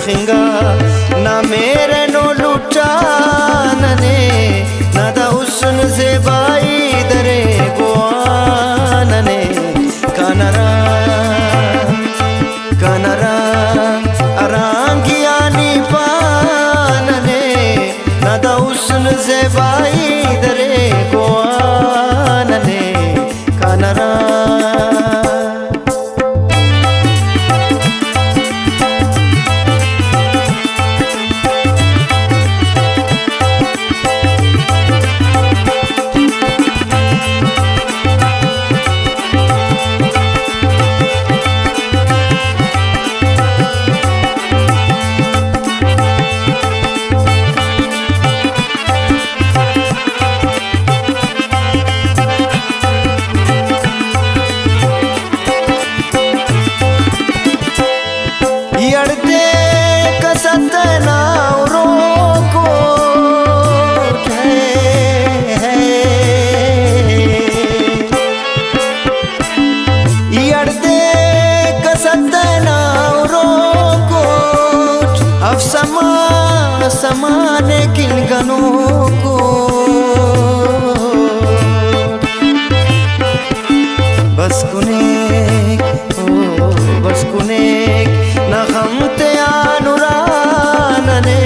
खिंगा ना मेरे नो लुटा नने ना दा हुस्न ज़ेबाई दरे गोआनने कानरा कानरा अरांगियानी पानने ना दा हुस्न ज़ेबाई दरे गोआनने कानरा यड़ते कसत नावरों को यड़ते कसत नावरों को अब समाने किन गनों को बस कुने ना गम ते आनुरानने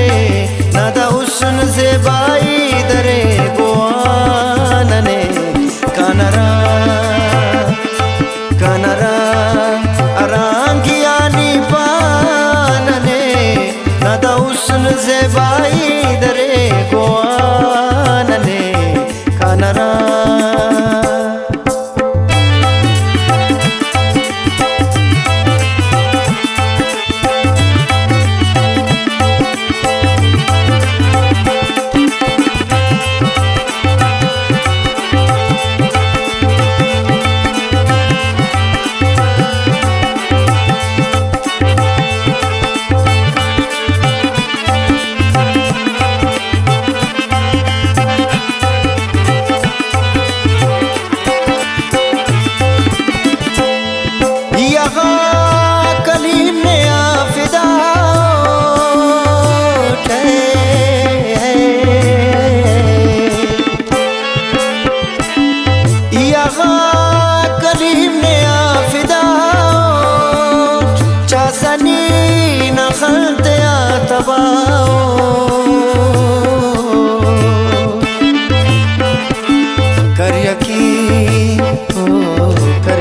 ना दा हुस्न ज़ेबाई दरे गोआनने कानरा कानरा अरांगियानी पानने ना दा हुस्न ज़ेबाई दरे गोआनने कानरा कलीम ने आफिदा कलीम ने आफिदा चासनी न खलते आतबाओ कर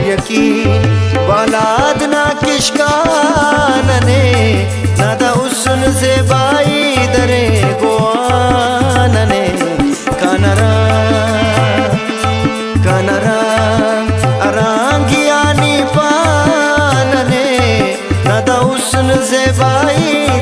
यकीन बालाद ना किशकानने ना दा हुस्न ज़ेबाई दरे गोआनने कानरा कानरा अरांगियानी पानने ना दा हुस्न ज़ेबाई